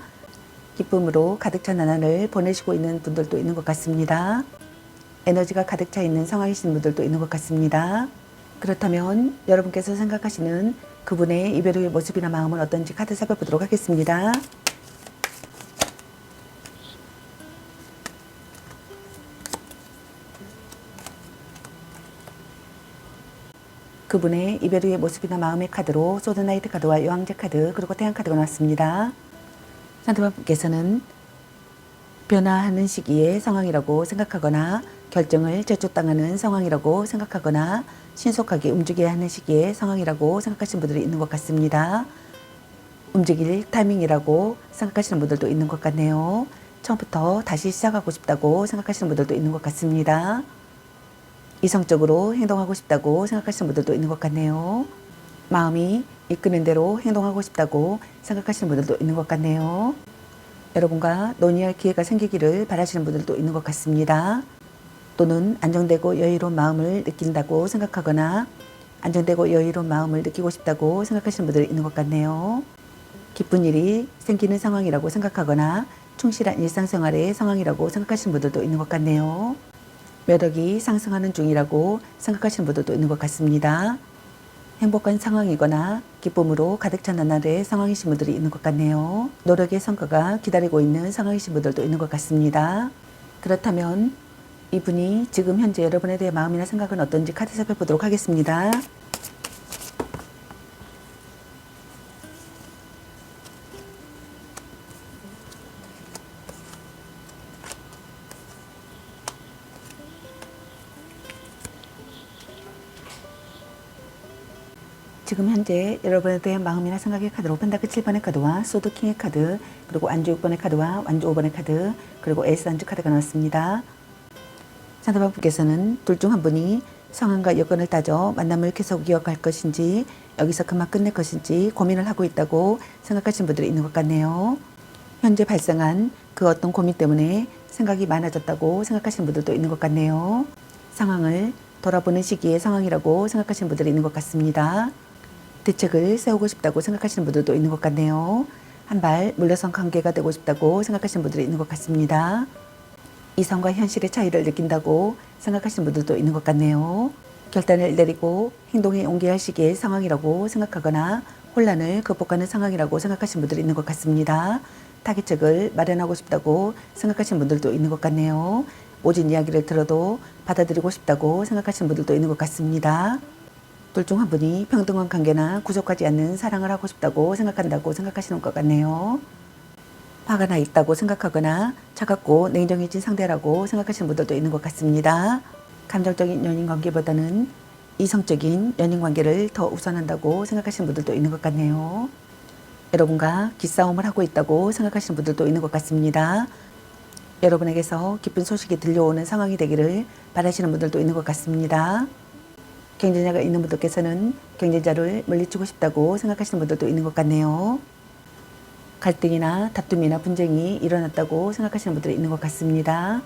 Speaker 1: 기쁨으로 가득 찬 나날을 보내시고 있는 분들도 있는 것 같습니다. 에너지가 가득 차 있는 상황이신 분들도 있는 것 같습니다. 그렇다면 여러분께서 생각하시는 그분의 이별 후의 모습이나 마음은 어떤지 카드 살펴보도록 하겠습니다. 그분의 이별 후의 모습이나 마음의 카드로 소드나이트 카드와 여왕제 카드 그리고 태양 카드가 나왔습니다. 상대방분께서는 변화하는 시기의 상황이라고 생각하거나 결정을 재촉당하는 상황이라고 생각하거나 신속하게 움직여야 하는 시기의 상황이라고 생각하시는 분들이 있는 것 같습니다. 움직일 타이밍이라고 생각하시는 분들도 있는 것 같네요. 처음부터 다시 시작하고 싶다고 생각하시는 분들도 있는 것 같습니다. 이성적으로 행동하고 싶다고 생각하시는 분들도 있는 것 같네요. 마음이 이끄는 대로 행동하고 싶다고 생각하시는 분들도 있는 것 같네요. 여러분과 논의할 기회가 생기기를 바라시는 분들도 있는 것 같습니다. 또는 안정되고 여유로운 마음을 느낀다고 생각하거나 안정되고 여유로운 마음을 느끼고 싶다고 생각하시는 분들이 있는 것 같네요. 기쁜 일이 생기는 상황이라고 생각하거나 충실한 일상생활의 상황이라고 생각하시는 분들도 있는 것 같네요. 매력이 상승하는 중이라고 생각하시는 분들도 있는 것 같습니다. 행복한 상황이거나 기쁨으로 가득 찬 나날의 상황이신 분들이 있는 것 같네요. 노력의 성과가 기다리고 있는 상황이신 분들도 있는 것 같습니다. 그렇다면 이분이 지금 현재 여러분에 대해 마음이나 생각은 어떤지 카드 살펴보도록 하겠습니다. 지금 현재 여러분에 대한 마음이나 생각의 카드로 펜타클 7번의 카드와 소드 킹의 카드, 그리고 안주 6번의 카드와 완주 5번의 카드, 그리고 에이스 안주 카드가 나왔습니다. 상대방분께서는 둘 중 한 분이 상황과 여건을 따져 만남을 계속 이어갈 것인지 여기서 그만 끝낼 것인지 고민을 하고 있다고 생각하시는 분들이 있는 것 같네요. 현재 발생한 그 어떤 고민 때문에 생각이 많아졌다고 생각하시는 분들도 있는 것 같네요. 상황을 돌아보는 시기의 상황이라고 생각하시는 분들이 있는 것 같습니다. 대책을 세우고 싶다고 생각하시는 분들도 있는 것 같네요. 한 발 물러선 관계가 되고 싶다고 생각하시는 분들이 있는 것 같습니다. 이성과 현실의 차이를 느낀다고 생각하시는 분들도 있는 것 같네요. 결단을 내리고 행동에 옮겨야 할 시기의 상황이라고 생각하거나 혼란을 극복하는 상황이라고 생각하시는 분들이 있는 것 같습니다. 타깃책을 마련하고 싶다고 생각하시는 분들도 있는 것 같네요. 모진 이야기를 들어도 받아들이고 싶다고 생각하시는 분들도 있는 것 같습니다. 둘 중 한 분이 평등한 관계나 구속하지 않는 사랑을 하고 싶다고 생각한다고 생각하시는 것 같네요. 화가 나 있다고 생각하거나 차갑고 냉정해진 상대라고 생각하시는 분들도 있는 것 같습니다. 감정적인 연인관계보다는 이성적인 연인관계를 더 우선한다고 생각하시는 분들도 있는 것 같네요. 여러분과 기싸움을 하고 있다고 생각하시는 분들도 있는 것 같습니다. 여러분에게서 기쁜 소식이 들려오는 상황이 되기를 바라시는 분들도 있는 것 같습니다. 경쟁자가 있는 분들께서는 경쟁자를 물리치고 싶다고 생각하시는 분들도 있는 것 같네요. 갈등이나 다툼이나 분쟁이 일어났다고 생각하시는 분들이 있는 것 같습니다.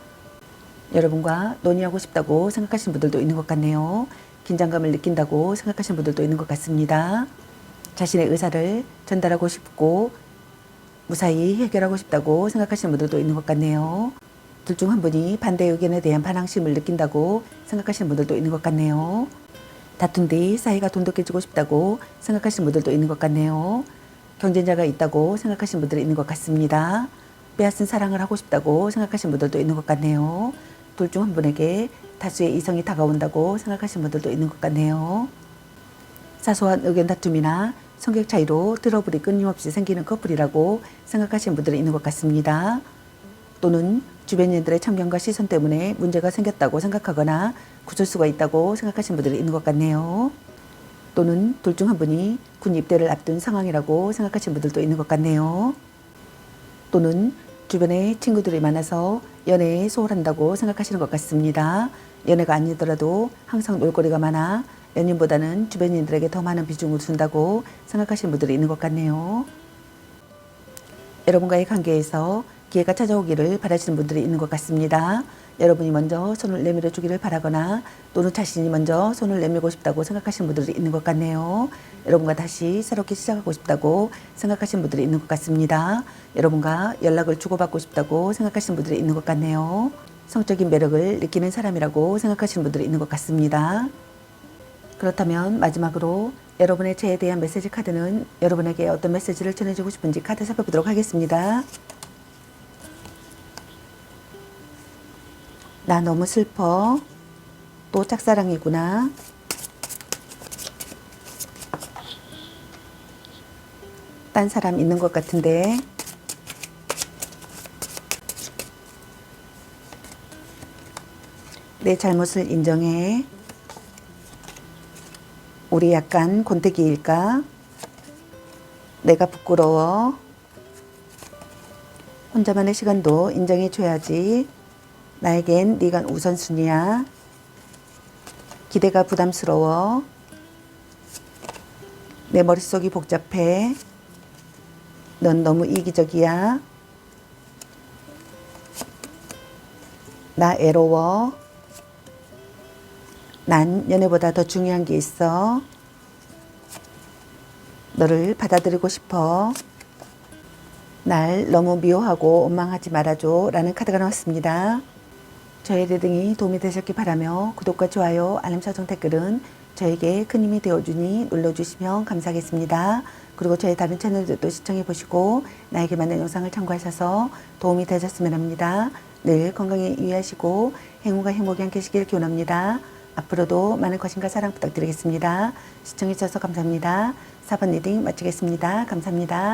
Speaker 1: 여러분과 논의하고 싶다고 생각하시는 분들도 있는 것 같네요. 긴장감을 느낀다고 생각하시는 분들도 있는 것 같습니다. 자신의 의사를 전달하고 싶고 무사히 해결하고 싶다고 생각하시는 분들도 있는 것 같네요. 둘 중 한 분이 반대 의견에 대한 반항심을 느낀다고 생각하시는 분들도 있는 것 같네요. 다툰 뒤 사이가 돈독해지고 싶다고 생각하시는 분들도 있는 것 같네요. 경쟁자가 있다고 생각하시는 분들이 있는 것 같습니다. 빼앗은 사랑을 하고 싶다고 생각하시는 분들도 있는 것 같네요. 둘 중 한 분에게 다수의 이성이 다가온다고 생각하시는 분들도 있는 것 같네요. 사소한 의견 다툼이나 성격 차이로 트러블이 끊임없이 생기는 커플이라고 생각하시는 분들이 있는 것 같습니다. 또는 주변인들의 참견과 시선 때문에 문제가 생겼다고 생각하거나 구설수가 있다고 생각하시는 분들이 있는 것 같네요. 또는 둘 중 한 분이 군 입대를 앞둔 상황이라고 생각하시는 분들도 있는 것 같네요. 또는 주변에 친구들이 많아서 연애에 소홀한다고 생각하시는 것 같습니다. 연애가 아니더라도 항상 놀거리가 많아 연인보다는 주변인들에게 더 많은 비중을 준다고 생각하시는 분들이 있는 것 같네요. 여러분과의 관계에서 기회가 찾아오기를 바라시는 분들이 있는 것 같습니다. 여러분이 먼저 손을 내밀어 주기를 바라거나 또는 자신이 먼저 손을 내밀고 싶다고 생각하시는 분들이 있는 것 같네요. 여러분과 다시 새롭게 시작하고 싶다고 생각하시는 분들이 있는 것 같습니다. 여러분과 연락을 주고받고 싶다고 생각하시는 분들이 있는 것 같네요. 성적인 매력을 느끼는 사람이라고 생각하시는 분들이 있는 것 같습니다. 그렇다면 마지막으로 여러분의 죄에 대한 메시지 카드는 여러분에게 어떤 메시지를 전해주고 싶은지 카드 살펴보도록 하겠습니다. 나 너무 슬퍼. 또 짝사랑이구나. 딴 사람 있는 것 같은데. 내 잘못을 인정해. 우리 약간 권태기일까? 내가 부끄러워. 혼자만의 시간도 인정해줘야지. 나에겐 네가 우선순위야. 기대가 부담스러워. 내 머릿속이 복잡해. 넌 너무 이기적이야. 나 애로워. 난 연애보다 더 중요한 게 있어. 너를 받아들이고 싶어. 날 너무 미워하고 원망하지 말아줘 라는 카드가 나왔습니다. 저의 리딩이 도움이 되셨길 바라며 구독과 좋아요, 알림 설정, 댓글은 저에게 큰 힘이 되어주니 눌러주시면 감사하겠습니다. 그리고 저의 다른 채널들도 시청해 보시고 나에게 맞는 영상을 참고하셔서 도움이 되셨으면 합니다. 늘 건강에 유의하시고 행운과 행복이 함께 하시길 기원합니다. 앞으로도 많은 관심과 사랑 부탁드리겠습니다. 시청해 주셔서 감사합니다. 4번 리딩 마치겠습니다. 감사합니다.